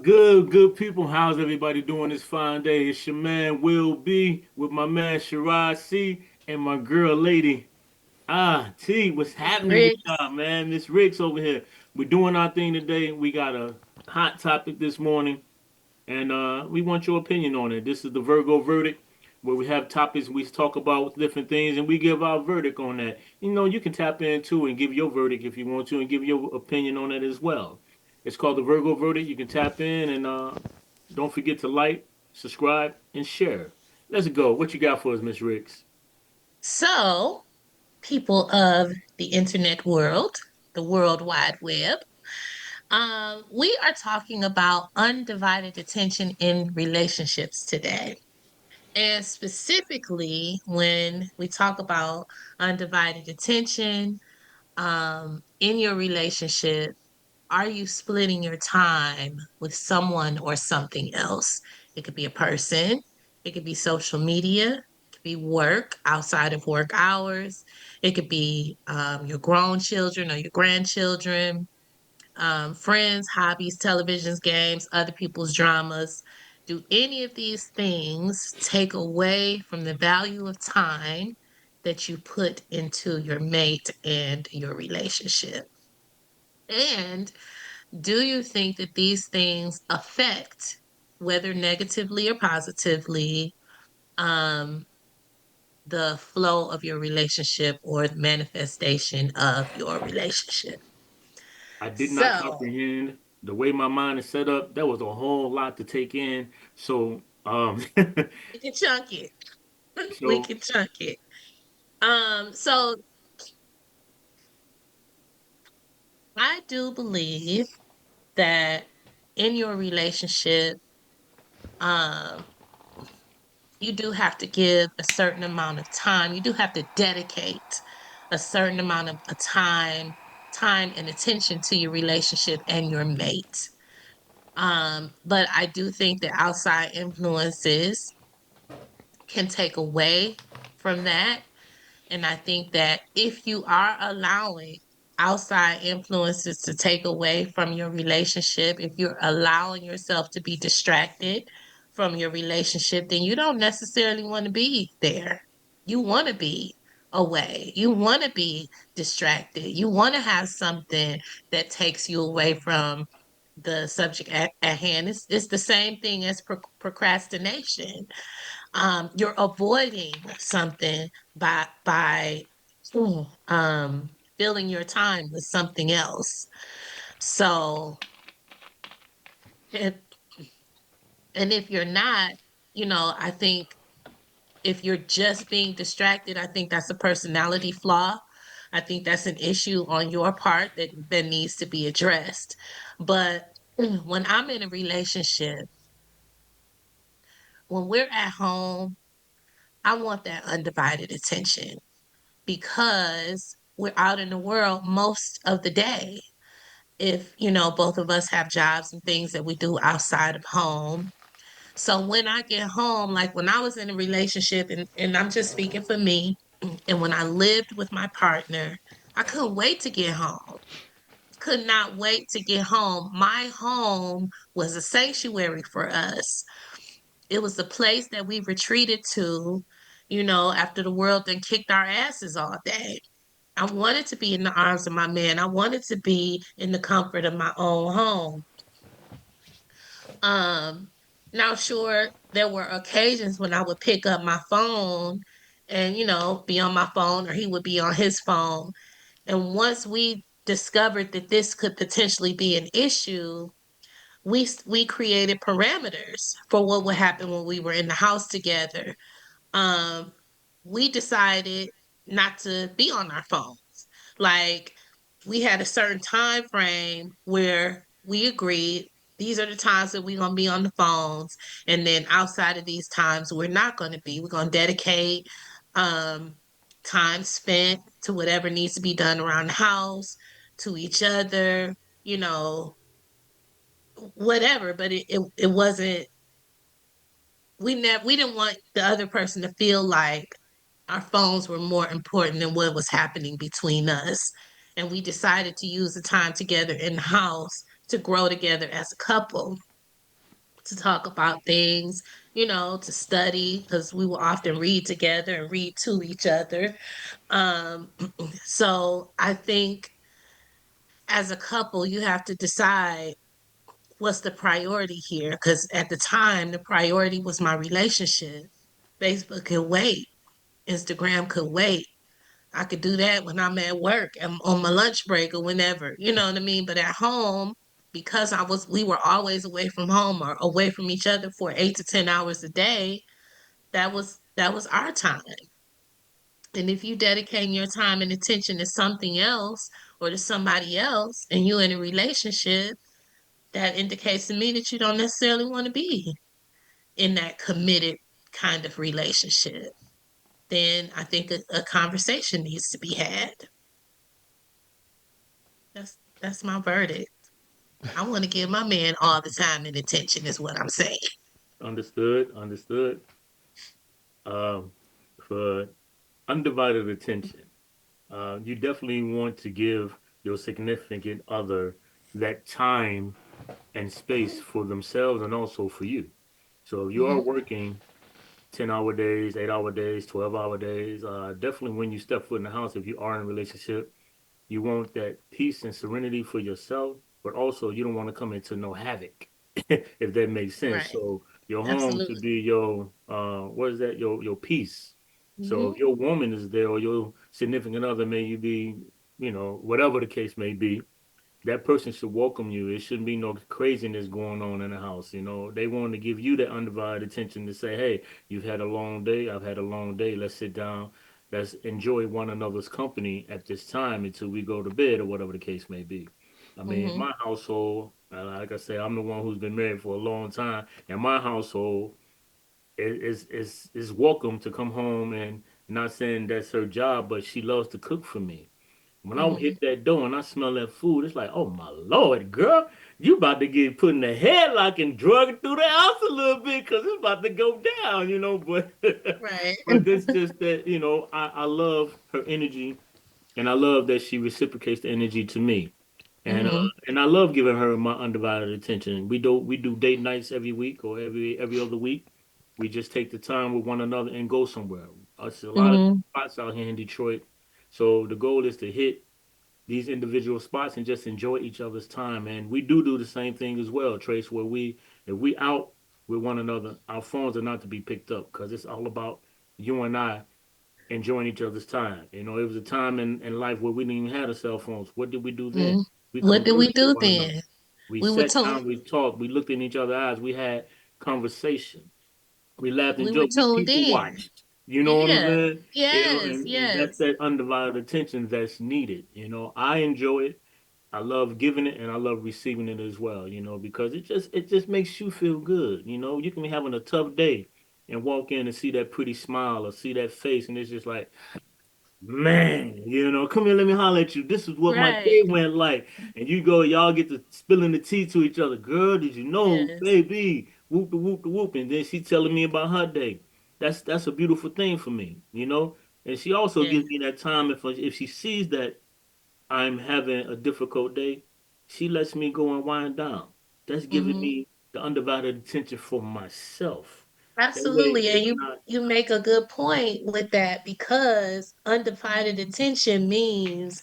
good people? How's everybody doing this fine day? It's your man Will B with my man Sherrod C and my girl Lady T. What's happening with Rick. y'all, man? Miss Ricks over here. We're doing our thing today. We got a hot topic this morning, and we want your opinion on it. This is the Virgo Verdict, where we have topics we talk about different things, and we give our verdict on that. You can tap in too and give your verdict if you want to, and give your opinion on it as well. It's called the Virgo Verdict. You can tap in and don't forget to like, subscribe, and share. Let's go. What you got for us, Miss Ricks? So, people of the internet world, the World Wide Web, we are talking about undivided attention in relationships today. And specifically, when we talk about undivided attention in your relationship, are you splitting your time with someone or something else? It could be a person, it could be social media, it could be work outside of work hours, it could be your grown children or your grandchildren, friends, hobbies, televisions, games, other people's dramas. Do any of these things take away from the value of time that you put into your mate and your relationship? And do you think that these things affect, whether negatively or positively, um, the flow of your relationship or the manifestation of your relationship? I did not So comprehend the way my mind is set up. That was a whole lot to take in. So, we can chunk it. We so can chunk it. So I do believe that in your relationship, um, you do have to give a certain amount of time. You do have to dedicate a certain amount of time and attention to your relationship and your mate. But I do think that outside influences can take away from that. And I think that if you are allowing outside influences to take away from your relationship, if you're allowing yourself to be distracted from your relationship, then you don't necessarily want to be there. You want to be away. You want to be distracted. You want to have something that takes you away from the subject at hand. It's the same thing as procrastination. You're avoiding something by filling your time with something else. So, if, and if you're not, I think if you're just being distracted, I think that's a personality flaw. I think that's an issue on your part that needs to be addressed. But when I'm in a relationship, when we're at home, I want that undivided attention because we're out in the world most of the day. If, both of us have jobs and things that we do outside of home. So when I get home, like when I was in a relationship, and I'm just speaking for me, and when I lived with my partner, I couldn't wait to get home. Could not wait to get home. My home was a sanctuary for us. It was the place that we retreated to, after the world then kicked our asses all day. I wanted to be in the arms of my man. I wanted to be in the comfort of my own home. Um, Now, sure, there were occasions when I would pick up my phone and, be on my phone or he would be on his phone. And once we discovered that this could potentially be an issue, we created parameters for what would happen when we were in the house together. Um, we decided not to be on our phones. Like we had a certain time frame where we agreed these are the times that we're gonna be on the phones, and then outside of these times we're not gonna be. We're gonna dedicate um, time spent to whatever needs to be done around the house, to each other, you know, whatever. But it wasn't. We didn't want the other person to feel like our phones were more important than what was happening between us. And we decided to use the time together in the house to grow together as a couple. to talk about things, to study, because we will often read together and read to each other. Um, so I think as a couple, you have to decide what's the priority here. Because at the time, the priority was my relationship. Facebook could wait, Instagram could wait. I could do that when I'm at work and on my lunch break or whenever, you know what I mean? But at home, because we were always away from home or away from each other for 8 to 10 hours a day, that was our time. And if you dedicate your time and attention to something else or to somebody else and you're in a relationship, that indicates to me that you don't necessarily want to be in that committed kind of relationship. Then I think a conversation needs to be had. That's my verdict. I want to give my man all the time and attention, is what I'm saying. Understood. Understood. Um, for undivided attention, you definitely want to give your significant other that time and space for themselves and also for you. So if you are Hmm. working 10-hour days, 8-hour days, 12-hour days, definitely when you step foot in the house, if you are in a relationship, you want that peace and serenity for yourself, but also you don't want to come into no havoc, if that makes sense. Right. So your home should Absolutely. be your what is that? Your peace. So if Hmm. your woman is there or your significant other may you be, whatever the case may be, that person should welcome you. It shouldn't be no craziness going on in the house. They want to give you that undivided attention to say, hey, you've had a long day. I've had a long day. Let's sit down. Let's enjoy one another's company at this time until we go to bed or whatever the case may be. I mean, in Hmm. my household, like I say, I'm the one who's been married for a long time. In my household, is welcome to come home and not saying that's her job, but she loves to cook for me. When I Hmm. hit that door and I smell that food, it's like, oh my Lord, girl, you about to get put in the headlock and drug through the house a little bit because it's about to go down. But Right. but it's just that, I love her energy and I love that she reciprocates the energy to me. And Hmm. and I love giving her my undivided attention. We do date nights every week or every other week. We just take the time with one another and go somewhere. It's a lot of Hmm. spots out here in Detroit. So the goal is to hit these individual spots and just enjoy each other's time. And we do the same thing as well, Trace, where if we out with one another, our phones are not to be picked up because it's all about you and I enjoying each other's time. It was a time in life where we didn't even have the cell phones. What did we do then? Hmm. We What did we conversed with do one another. then? We We were sat told down, we talked, we looked in each other's eyes, we had conversation. We laughed and we were joked. We tuned people in. watched. You know what I'm Yeah. saying? Yes. And that's Yes. that undivided attention that's needed. I enjoy it. I love giving it and I love receiving it as well, because it just makes you feel good. You can be having a tough day and walk in and see that pretty smile or see that face and it's just like, man, come here, let me holler at you. This is what my day Right. went like. And you go, y'all get to spilling the tea to each other. Girl, did you know, Yes. baby? Whoop the whoop the whoop. And then she telling me about her day. That's a beautiful thing for me. And she also Yeah. gives me that time if she sees that I'm having a difficult day, she lets me go and wind down. That's giving Hmm. me the undivided attention for myself. That way Absolutely. And it's you not. you make a good point with that because undivided attention means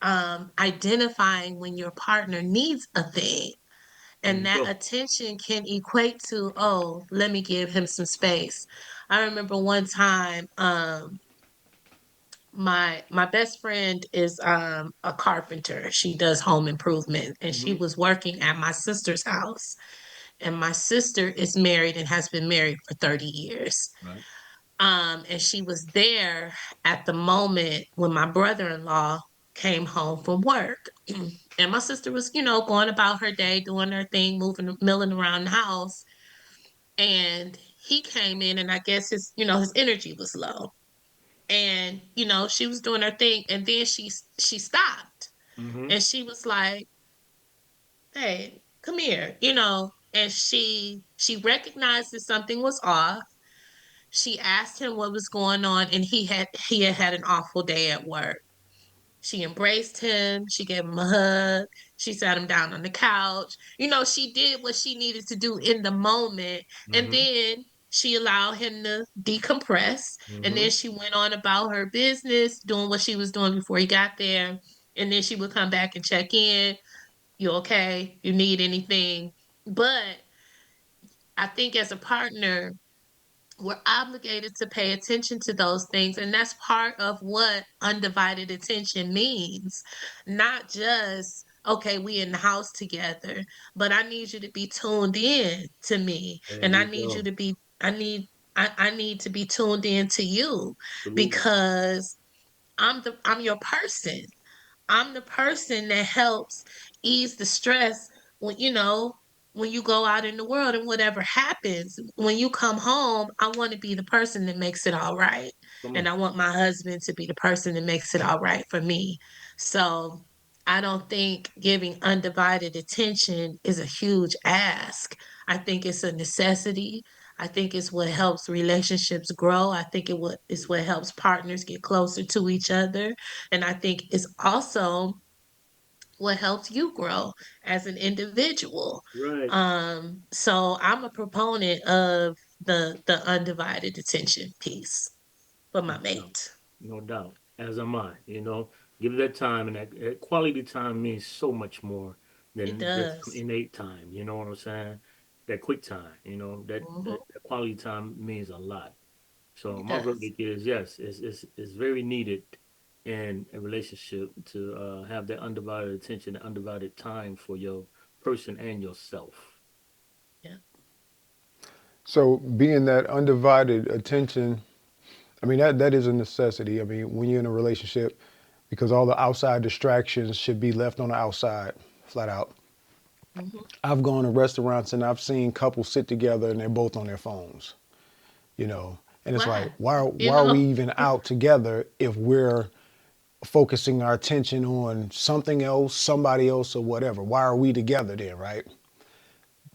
identifying when your partner needs a thing. There And you that go. attention can equate to, oh, let me give him some space. I remember one time, my best friend is a carpenter. She does home improvement, and she Hmm. was working at my sister's house. And my sister is married and has been married for 30 years. Right. And she was there at the moment when my brother-in-law came home from work. And my sister was, going about her day, doing her thing, moving, milling around the house. And he came in, and I guess his energy was low. And, she was doing her thing, and then she stopped, Hmm. and she was like, "Hey, come here." And she recognized that something was off. She asked him what was going on, and he had had an awful day at work. She embraced him. She gave him a hug. She sat him down on the couch. She did what she needed to do in the moment. And Mm-hmm. then she allowed him to decompress. And Mm-hmm. then she went on about her business, doing what she was doing before he got there. And then she would come back and check in. You okay? You need anything? But I think as a partner, we're obligated to pay attention to those things. And that's part of what undivided attention means. Not just, okay, we in the house together, but I need you to be tuned in to me. There And I you need you go. to be, I need to be tuned in to you Absolutely. because I'm your person. I'm the person that helps ease the stress when you go out in the world and whatever happens. When you come home, I want to be the person that makes it all right. Come And on. I want my husband to be the person that makes it all right for me. So I don't think giving undivided attention is a huge ask. I think it's a necessity. I think it's what helps relationships grow. I think it's what helps partners get closer to each other. And I think it's also what helps you grow as an individual. Right. So I'm a proponent of the undivided attention piece for my No, mate. no doubt. As am I. Give it that time, and that quality time means so much more It than just some does. innate time. You know what I'm saying? That quick time. Hmm. That quality time means a lot. So It my does. verdict is yes, it's very needed in a relationship to have that undivided attention, undivided time for your person and yourself. Yeah. So being that undivided attention, I mean that is a necessity. I mean, when you're in a relationship, because all the outside distractions should be left on the outside, flat out. Hmm. I've gone to restaurants and I've seen couples sit together and they're both on their phones, you know. And it's like, Why? why are we even out together if we're focusing our attention on something else, somebody else, or whatever? Why are we together then, right?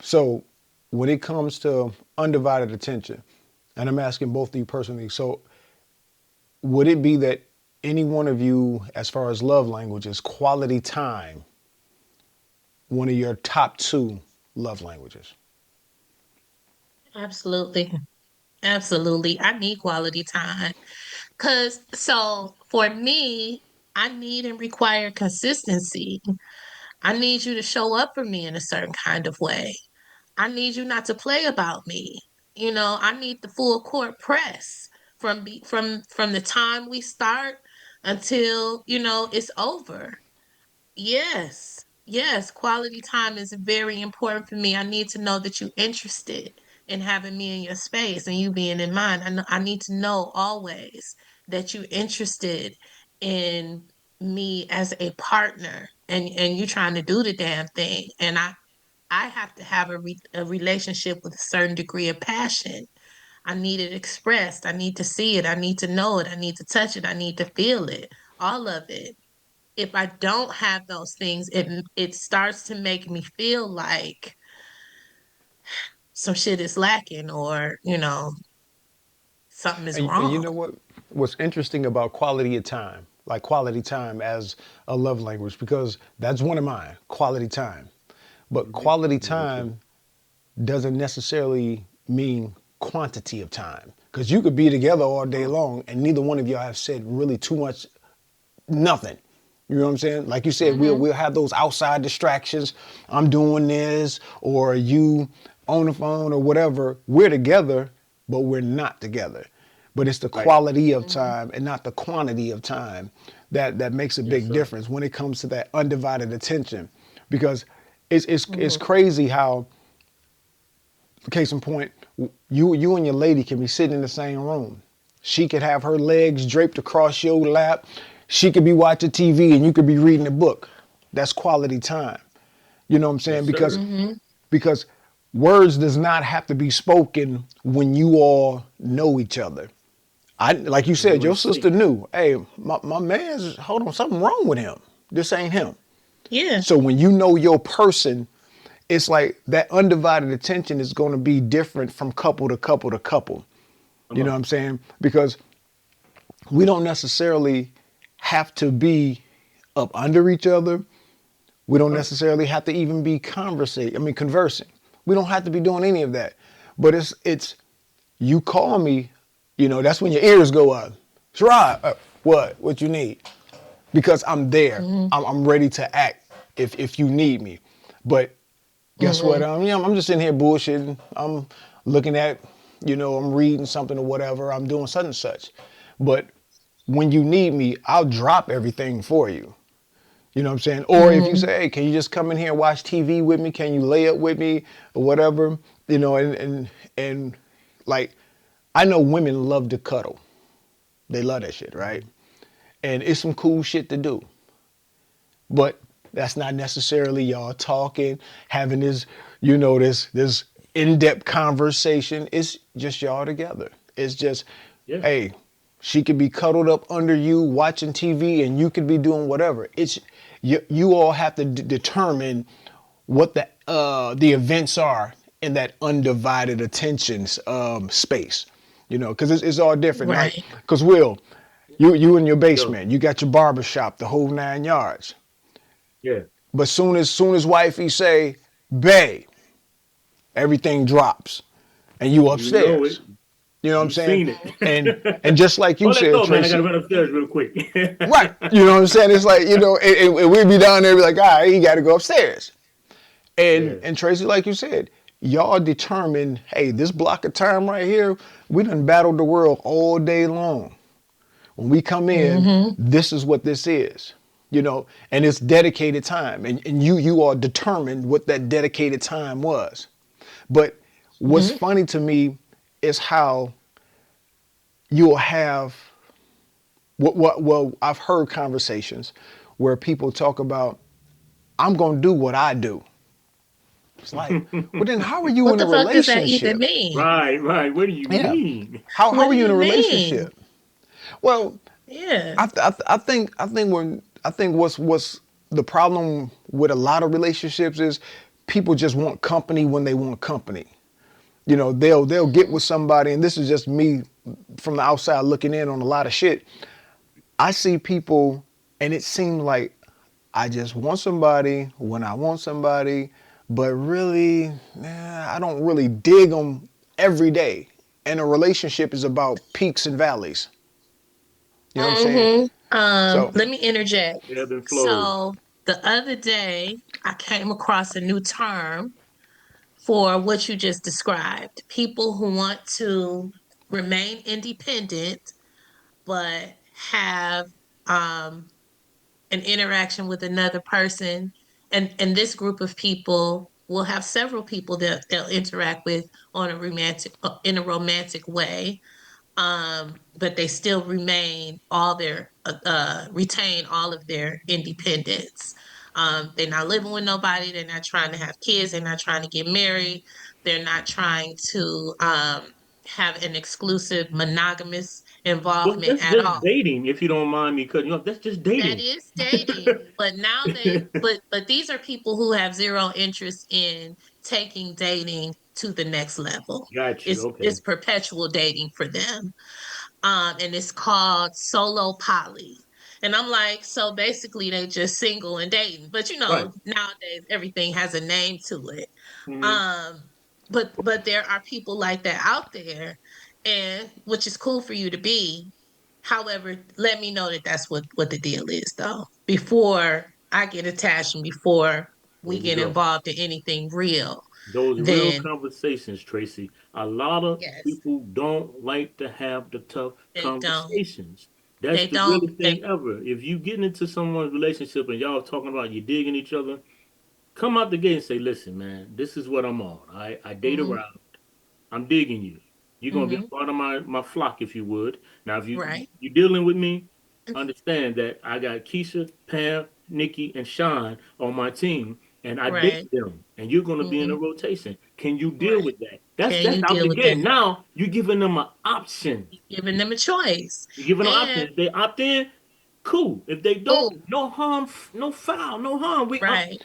So when it comes to undivided attention, and I'm asking both of you personally, so would it be that any one of you, as far as love languages, quality time, one of your top two love languages? Absolutely. Absolutely. I need quality time. So for me, I need and require consistency. I need you to show up for me in a certain kind of way. I need you not to play about me. I need the full court press from the time we start until, it's over. Yes. Yes, quality time is very important for me. I need to know that you're interested in having me in your space and you being in mine. I need to know always that you're interested in me as a partner and you trying to do the damn thing. And I have to have a relationship with a certain degree of passion. I need it expressed. I need to see it. I need to know it. I need to touch it. I need to feel it. All of it. If I don't have those things, it starts to make me feel like some shit is lacking or, something is And you wrong. know what? What's interesting about quality of time, like quality time as a love language, because that's one of mine, quality time. But Mhm. quality Mine too. time doesn't necessarily mean quantity of time. Because you could be together all day Oh, long and neither one of y'all have said really too much, nothing. You know what I'm saying? Like you said, we'll Hmm. we'll have those outside distractions. I'm doing this, or you on the phone, or whatever. We're together, but we're not together. But it's the right. quality of Hmm. time and not the quantity of time that makes a Yes, big sir. difference when it comes to that undivided attention. Because it's Hmm. crazy how, case in point, you and your lady can be sitting in the same room. She could have her legs draped across your lap. She could be watching TV and you could be reading a book. That's quality time. You know what I'm Yes, saying? Because sir. Hmm. because words does not have to be spoken when you all know each other. I like you When said, you in your sister sync. knew. Hey, my man's hold on, something wrong with him. This ain't him. Yeah. So when you know your person, it's like that undivided attention is going to be different from couple to couple to couple. Come You know on. what I'm saying? Because we don't necessarily have to be. up under each other. We don't necessarily have to even be conversing. We don't have to be doing any of that. But it's you call me, that's when your ears go up. Sherrod, what you need? Because I'm there. Mm-hmm. I'm ready to act if you need me. But guess what? Mm-hmm. I'm just in here bullshitting. I'm looking at, I'm reading something or whatever. I'm doing such and such. But when you need me, I'll drop everything for you. You know what I'm saying? Or if you Mm-hmm. say, hey, can you just come in here and watch TV with me? Can you lay up with me or whatever? And like, I know women love to cuddle. They love that shit, right? And it's some cool shit to do. But that's not necessarily y'all talking, having this, this in-depth conversation. It's just y'all together. It's just, Yeah. hey, she could be cuddled up under you watching TV and you could be doing whatever. It's you all have to determine what the events are in that undivided attention space. Because it's all different. Like, Right. because Will, you in your Yo. basement, you got your barber shop, the whole 9 yards. Yeah. But soon as wifey say, "Babe," everything drops, and you You know it. upstairs. You know what I'm You've saying? seen Mm-hmm. And just like you Hold that said, thought, man. I gotta Tracy, run upstairs real quick. right? You know what I'm saying? It's like and we'd be down there, be like, "All right, you got to go upstairs." And Yeah. and Tracy, like you said, y'all determine, hey, this block of time right here, we done battled the world all day long. When we come in, Mm-hmm. this is what this is, and it's dedicated time. And you all determined what that dedicated time was. But what's Mm-hmm. funny to me is how you'll have well, I've heard conversations where people talk about, I'm gonna do what I do. It's like, well then how are you What in a the fuck does that even relationship? mean? Right, right. What do you Yeah. mean? How What are do you in you a mean? relationship? Well, Yeah. I think what's the problem with a lot of relationships is people just want company when they want company. They'll get Mm-hmm. with somebody, and this is just me from the outside looking in on a lot of shit. I see people, and it seems like I just want somebody when I want somebody, but really, I don't really dig them every day. And a relationship is about peaks and valleys. You know what I'm saying? Mm-hmm. So, Let me interject. Ebb and flow. So the other day, I came across a new term for what you just described. People who want to remain independent, but have um, an interaction with another person. And this group of people will have several people that they'll interact with on a romantic in a romantic way, but they still retain all of their independence. They're not living with nobody. They're not trying to have kids. They're not trying to get married. They're not trying to have an exclusive monogamous Well, involvement that's at just all. dating. If you don't mind me cutting you off, that's just That dating. is dating, but now but these are people who have zero interest in taking dating to the next level. Got you. It's Okay. perpetual dating for them, and it's called solo poly. And I'm like, so basically they just single and dating. But Right. nowadays everything has a name to it. Hmm. Um, but there are people like that out there, and which is cool for you to be. However, let me know that that's what the deal is, though, before I get attached and before There we we get go. involved in anything real. Those real Then conversations, Tracy. A lot of yes, people don't like to have the tough they don't. conversations. That's They the don't. realest thing ever. If you get into someone's relationship and y'all talking about you digging each other, come out the gate and say, "Listen, man, this is what I'm on. I date Hmm. around. I'm digging you. You're gonna be Hmm. a part of my flock if you would. Now, if Right. you dealing with me, understand that I got Keisha, Pam, Nikki, and Sean on my team, and I date Right. them. And you're gonna be in a Hmm. rotation. Can you deal Right. with that? Can That's you out deal the with that? gate. Now you're giving them an option. Giving them a choice. You're giving them an option. And If they opt in, cool. If they don't, boom, no harm, no foul, no harm. right.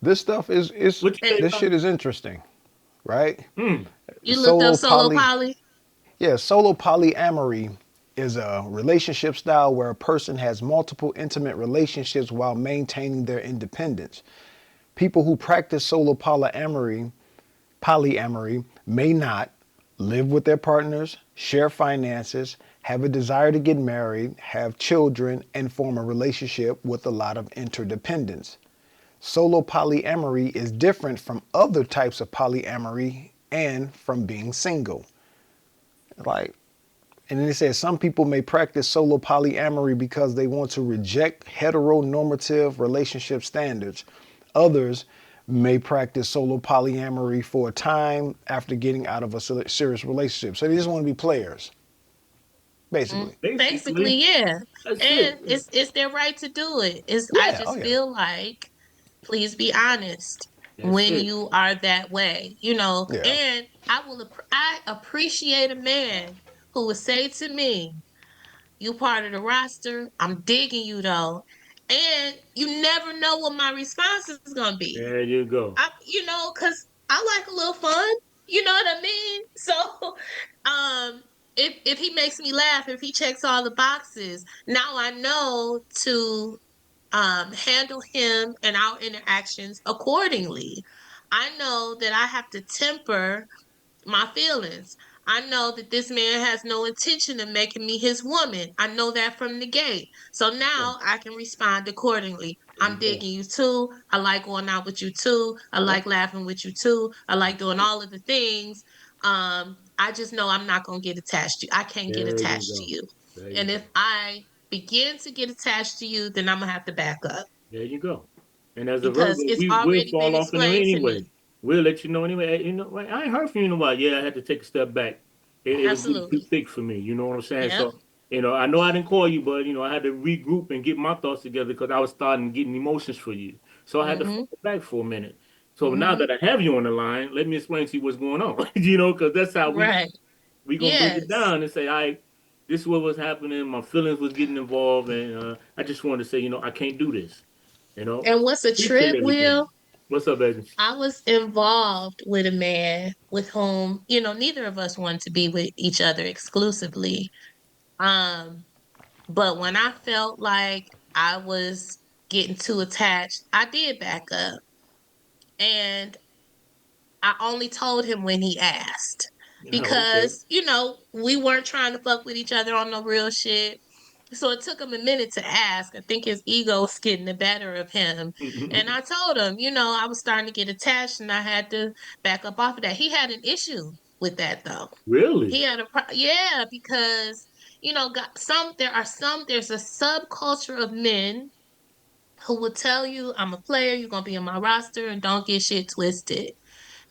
this stuff is What you And say, this Pam? shit is interesting, right? Hmm. you looked up Solo solo poly, poly? yeah, solo polyamory is a relationship style where a person has multiple intimate relationships while maintaining their independence. People who practice solo polyamory may not live with their partners, share finances, have a desire to get married, have children, and form a relationship with a lot of interdependence. Solo polyamory is different from other types of polyamory and from being single. Like, and then it says some people may practice solo polyamory because they want to reject heteronormative relationship standards. Others may practice solo polyamory for a time after getting out of a serious relationship. So they just want to be players, basically. Basically, Basically, yeah. that's it. And it's their right to do it. It's I Yeah, oh just yeah. feel like please be honest That's when it. you are that way, Yeah. and I appreciate a man who would say to me, "You part of the roster. I'm digging you though." And you never know what my response is gonna be. There you go. Cause I like a little fun. You know what I mean? So, um, if he makes me laugh, if he checks all the boxes, now I know to handle him and our interactions accordingly. I know that I have to temper my feelings. I know that this man has no intention of making me his woman. I know that from the gate. So Yeah, now I can respond accordingly. there I'm you go. digging you too. I like going out with you too. I Yep. like laughing with you too. I like doing all of the things. I just know I'm not going to get attached to you. I can't get There you attached to go. you. There you And go. if I begin to get attached to you, then I'm going to have to back up There you go. And as a because Virgo, it's we will already been fall off in them explained to anyway. me. We'll let you know anyway. Hey, wait, I ain't heard from you in a while. Yeah, I had to take a step back. It was getting too Absolutely. thick for me. You know what I'm saying? Yep. So, I know I didn't call you, but I had to regroup and get my thoughts together because I was starting getting emotions for you. So I had to Mm-hmm. fall back for a minute. So now Mm-hmm. that I have you on the line, let me explain to you what's going on. Because that's how Right. we gonna break it Yes. down and say, I this is what was happening. My feelings was getting involved, and I just wanted to say, I can't do this. You know, And what's a appreciate trip, everything. Will? What's up, baby? I was involved with a man with whom, neither of us wanted to be with each other exclusively. Um, but when I felt like I was getting too attached, I did back up. And I only told him when he asked Okay. because, we weren't trying to fuck with each other on no real shit. So it took him a minute to ask. I think his ego was getting the better of him. And I told him, I was starting to get attached and I had to back up off of that. He had an issue with that though. Really? He had yeah, because, there's a subculture of men who will tell you, I'm a player, you're going to be in my roster and don't get shit twisted.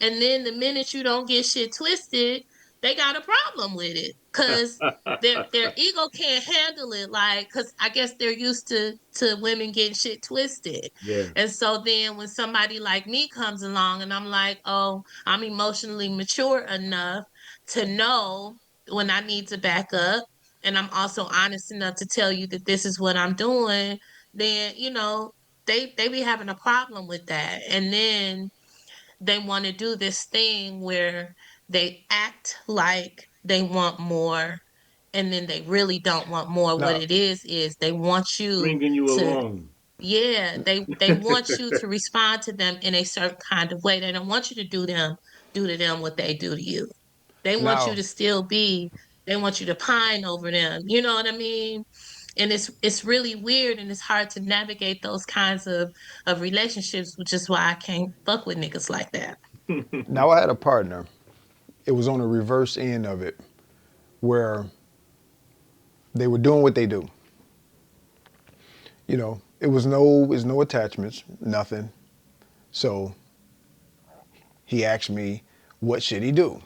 And then the minute you don't get shit twisted, they got a problem with it because their ego can't handle it. Like, because I guess they're used to women getting shit twisted. Yeah. And so then when somebody like me comes along and I'm like, oh, I'm emotionally mature enough to know when I need to back up. And I'm also honest enough to tell you that this is what I'm doing, then they be having a problem with that. And then they want to do this thing where they act like they want more and then they really don't want more. What Now, it is they want you Bringing you to, along. yeah, they want you to respond to them in a certain kind of way. They don't want you to do to them what they do to you. They want you now, to still be, they want you to pine over them. You know what I mean? And it's really weird and it's hard to navigate those kinds of relationships, which is why I can't fuck with niggas like that. now I had a partner. It was on the reverse end of it, where they were doing what they do. It was no attachments, nothing. So he asked me, what should he do?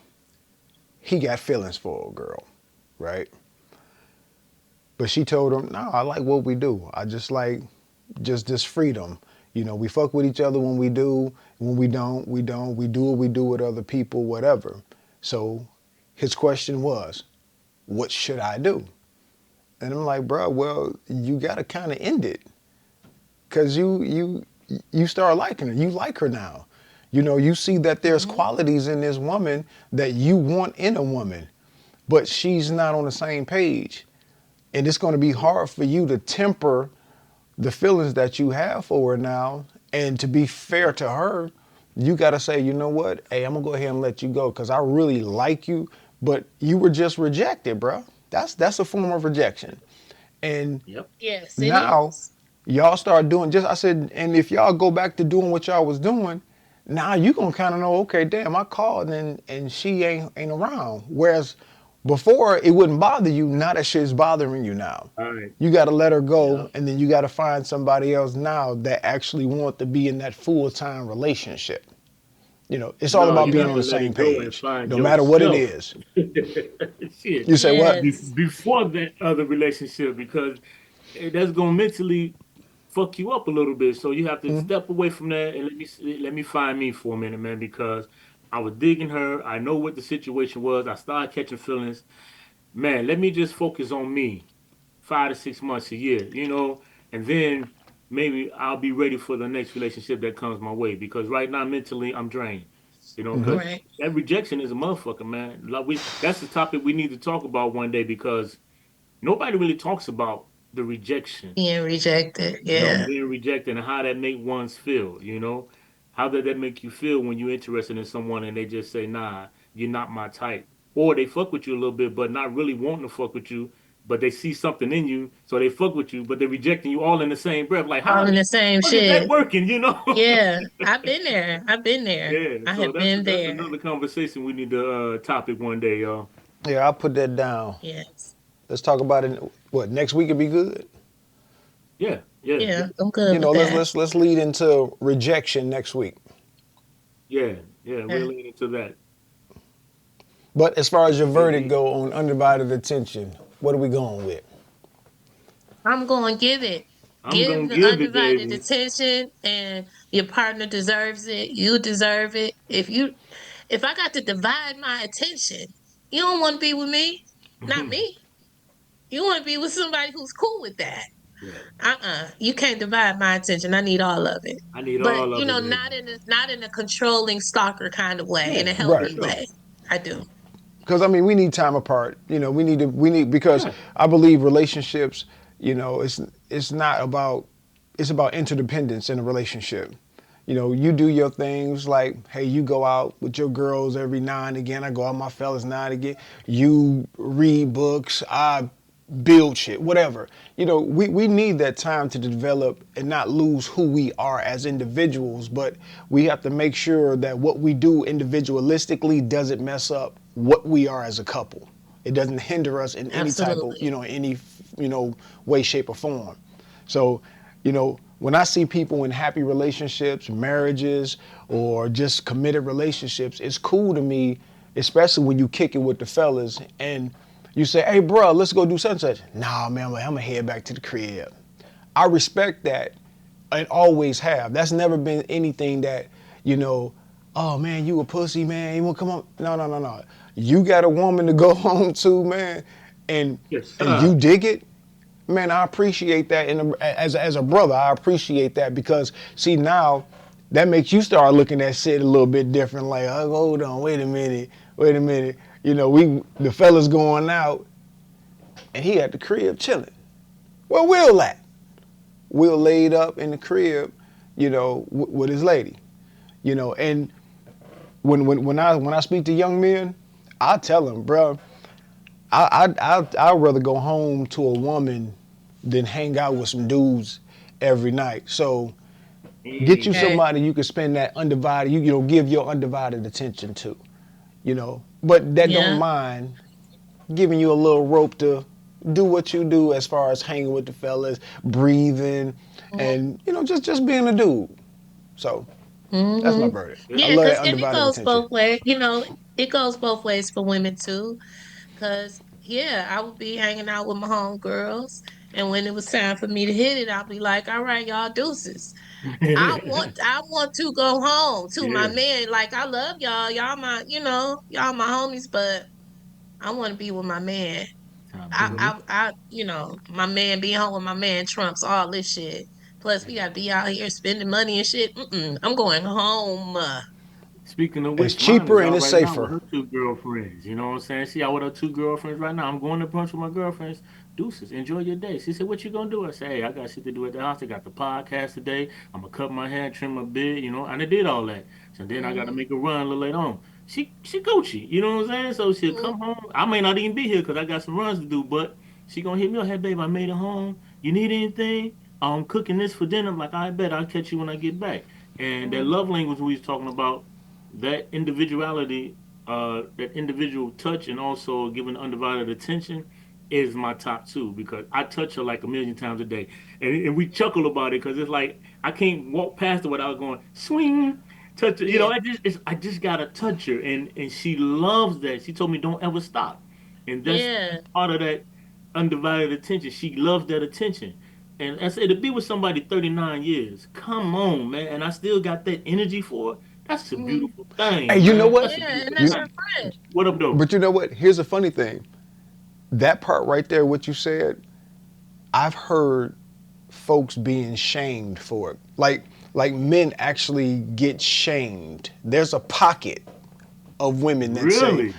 He got feelings for a girl, right? But she told him, no, I like what we do. I just like just this freedom. We fuck with each other when we do. When we don't, we don't. We do what we do with other people, whatever. So his question was, what should I do? And I'm like, bro, well, you gotta kind of end it, cause you start liking her. You like her now. You see that there's Hmm. qualities in this woman that you want in a woman, but she's not on the same page. And it's going to be hard for you to temper the feelings that you have for her now. And to be fair Yep. to her, you got to say, you know what? Hey, I'm going to go ahead and let you go because I really like you, but you were just rejected, bro. That's a form of rejection. And Yep. Yes, it now is. y'all start doing just I said, and if y'all go back to doing what y'all was doing, now you gonna kind of know, okay, damn, I called and she ain't around. Whereas before it wouldn't bother you, now that shit's bothering you now. All right. You got to let her go, Yep. and then you got to find somebody else now that actually want to be in that full time relationship. It's all No, about you being got on to the let same it go and page, find no matter what it yourself. is. Shit. You say what? Yes. Before that other relationship, because that's gonna mentally fuck you up a little bit. So you have to step away from that and let me find me for a minute, man. Because I was digging her. I know what the situation was. I started catching feelings. Man, let me just focus on me. 5 to 6 months, a year, and then maybe I'll be ready for the next relationship that comes my way. Because right now, mentally, I'm drained. Because Right. that rejection is a motherfucker, man. Like that's the topic we need to talk about one day because nobody really talks about the rejection, Being rejected. Yeah. being rejected and how that make ones feel. How did that make you feel when you're interested in someone and they just say, nah, you're not my type? Or they fuck with you a little bit, but not really wanting to fuck with you, but they see something in you, so they fuck with you, but they're rejecting you all in the same breath. Like, All how in the the same fuck is that shit. working? Yeah. I've been there. I've been there. Yeah, I so have that's been that's there. another conversation we need to topic one day, y'all. Yeah, I'll put that down. Yes. Let's talk about it. What next week would be good? Yeah, yeah, Yeah. I'm good with Let's that. let's lead into rejection next week. yeah, yeah. We'll Yeah. lean into that. But as far as your verdict Indeed. go on undivided attention, what are we going with? I'm going to give it. I'm Give gonna the give it, undivided baby. attention, and your partner deserves it. You deserve it. If I got to divide my attention, you don't want to be with me. Not me. You want to be with somebody who's cool with that. Yeah, You can't divide my attention. I need all of it. I need But all of it, baby. not in a controlling stalker kind of way, in Yeah, a for Right. healthy sure. way. I do. Because I mean, we need time apart. We need because Yeah, I believe relationships. It's not about it's about interdependence in a relationship. You do your things like, hey, you go out with your girls every now and again. I go out with my fellas now and again. You read books. I build shit, whatever. We need that time to develop and not lose who we are as individuals, but we have to make sure that what we do individualistically doesn't mess up what we are as a couple. It doesn't hinder us in any type of, Absolutely. any, way, shape, or form. So, when I see people in happy relationships, marriages, or just committed relationships, it's cool to me, especially when you kick it with the fellas and you say, hey, bro, let's go do such and such. Nah, man, I'm going to head back to the crib. I respect that and always have. That's never been anything that, you know, oh, man, you a pussy, man. You want to come on? No, no, no, no. You got a woman to go home to, man, and yes, you sir. dig it. Man, I appreciate that. And as a brother, I appreciate that because, see, now that makes you start looking at shit a little bit different. Like, oh, hold on, wait a minute, wait a minute. The fellas going out, and he at the crib chilling. Where Will at? Will laid up in the crib, with his lady. And when I speak to young men, I tell them, bro, I'd rather go home to a woman than hang out with some dudes every night. So get you Hey, Okay. somebody you can spend that undivided, give your undivided attention to, but that don't Yeah. mind giving you a little rope to do what you do as far as hanging with the fellas, breathing, and just being a dude. So that's my Mm-hmm. verdict. I Yeah, love cause that and it undivided goes attention. both ways. It goes both ways for women too. Cause yeah, I would be hanging out with my homegirls, and when it was time for me to hit it, I'll be like, "All right, y'all, deuces. I want to go home to my yeah, man. Like I love y'all. Y'all my homies, but I want to be with my man. time to go. My man being home with my man trumps all this shit. Plus, we gotta be out here spending money and shit. I'm going home. Speaking of It's which, mine cheaper is and out it's right now with safer. her two girlfriends. You know what I'm saying? She out with her two girlfriends right now. I'm going to brunch with my girlfriends. Deuces, enjoy your day. She said, what you gonna do? I said, hey, I got shit to do at the house. I got the podcast today. I'm gonna cut my hair, trim my beard, and I did all that. So then I gotta Mhm. make a run a little later on. She Gucci, you know what I'm saying? So she'll Mhm. come home. I may not even be here because I got some runs to do, but she gonna hit me up. Hey babe, I made it home. You need anything? I'm cooking this for dinner. I'm like, I bet I'll catch you when I get back. And that Mhm. love language we was talking about, that individuality, that individual touch, and also giving undivided attention is my top two because I touch her like a million times a day, and we chuckle about it because it's like I can't walk past her without going swing, touch her. Yeah. I just gotta touch her, and she loves that. She told me don't ever stop, and that's Yeah. part of that undivided attention. She loves that attention. And I said to be with somebody 39 years, come on, man, and I still got that energy for her. That's a Mhm. beautiful Hey, thing, you know man. what? That's a Yeah, and beautiful that's You, your thing. friend. What up, though? but you know what? Here's the funny thing. That part right there, what you said, I've heard folks being shamed for it. Like men actually get shamed. There's a pocket of women that say, Really?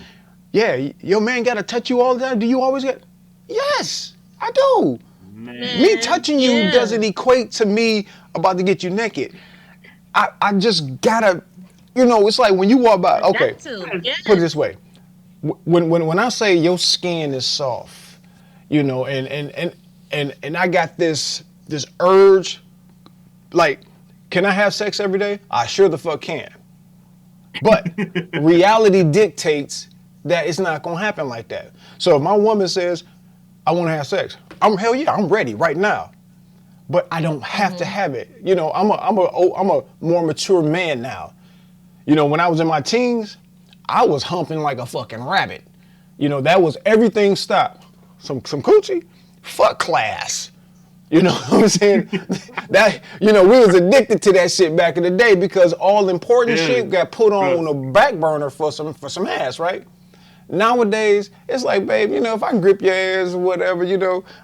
"Yeah, your man got to touch you all the time. Do you always get?" Yes, I do. Me Man. Man, touching you yeah. doesn't equate to me about to get you naked. I just gotta, it's like when you walk by. I got Okay, to. put it Yes. this way: when I say your skin is soft, and I got this urge, like, can I have sex every day? I sure the fuck can. But reality dictates that it's not gonna happen like that. So if my woman says, I wanna have sex, hell yeah, I'm ready right now. But I don't have to Mhm. have it. I'm a more mature man now. When I was in my teens, I was humping like a fucking rabbit. That was everything stopped. Some coochie, fuck class. You know what I'm saying? That we was addicted to that shit back in the day because all important Yeah. shit got put on a Trust. back burner for some ass, right? Nowadays, it's like, babe, if I can grip your ass or whatever,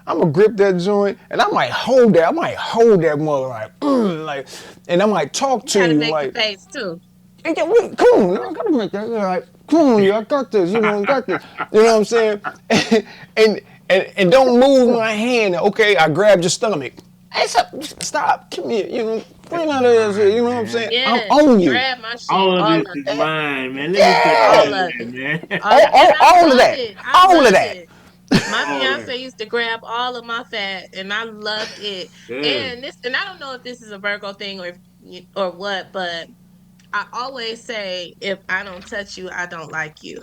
I'm gonna grip that joint and I might hold that. I might hold that mother like, and I might talk You to gotta you make the like, face too. hey, yeah, come on, I gotta make that. Like, come on, I got this. I got this. You know what I'm saying? and and don't move my hand. Okay, I grabbed your stomach. Hey, stop. Come here. That's Bring out of this. You mine, know what I'm man. saying? I'm Yes. on you. Grab my shit. All of All this of is it. mine, man. Let me touch all All Yeah. of of that, it. man. All that. And I All of love that. it. I All of love that. it. My all that. fiance used to grab all of my fat and I loved it. Yeah. And I don't know if this is a Virgo thing or what, but I always say if I don't touch you, I don't like you.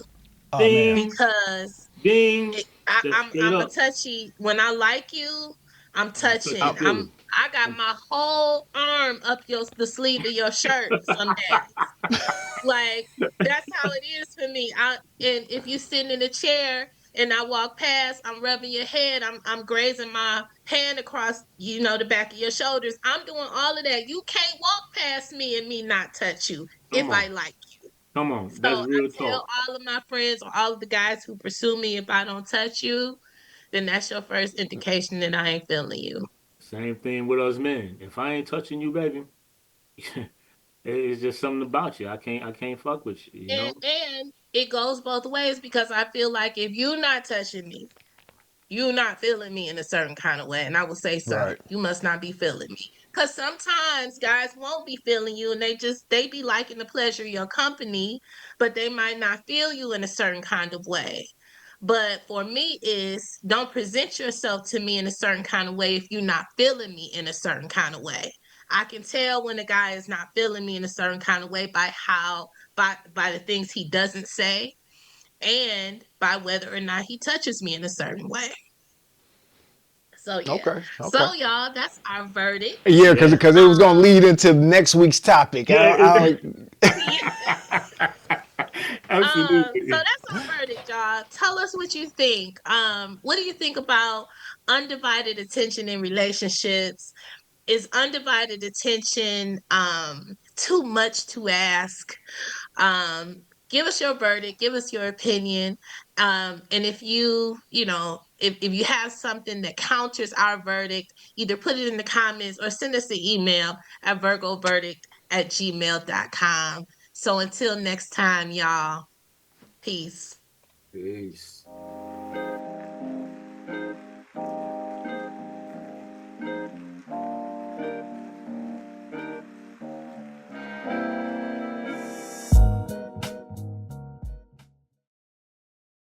Oh man. Ding, Because ding. That's straight I'm a up. touchy. When I like you, I'm I'm a touchy touching. I, feely. I got I'm, my whole arm up the sleeve of your shirt some days. Like that's how it is for me. And if you sitting in a chair and I walk past, I'm rubbing your head, I'm grazing my hand across, the back of your shoulders. I'm doing all of that. You can't walk past me and me not touch you come if I on. like. Come on. So That's I real tell talk. all of my friends or all of the guys who pursue me, if I don't touch you, then that's your first indication that I ain't feeling you. Same thing with us men. If I ain't touching you, baby, it's just something about you. I can't fuck with you, you know? And it goes both ways because I feel like if you're not touching me, you're not feeling me in a certain kind of way. And I will say, sir, right. you must not be feeling me. Because sometimes guys won't be feeling you and they be liking the pleasure of your company, but they might not feel you in a certain kind of way. But for me is don't present yourself to me in a certain kind of way if you're not feeling me in a certain kind of way. I can tell when a guy is not feeling me in a certain kind of way by the things he doesn't say and by whether or not he touches me in a certain way. So yeah. Okay. Okay. So y'all, that's our verdict. Yeah, because Yeah. because it was gonna Um lead into next week's topic. Yeah. yeah. So Absolutely. that's our verdict, y'all. Tell us what you think. What do you think about undivided attention in relationships? Is undivided attention too much to ask? Give us your verdict, give us your opinion. And if if you have something that counters our verdict, either put it in the comments or send us an email at virgoverdict@gmail.com. So until next time, y'all, peace. Peace.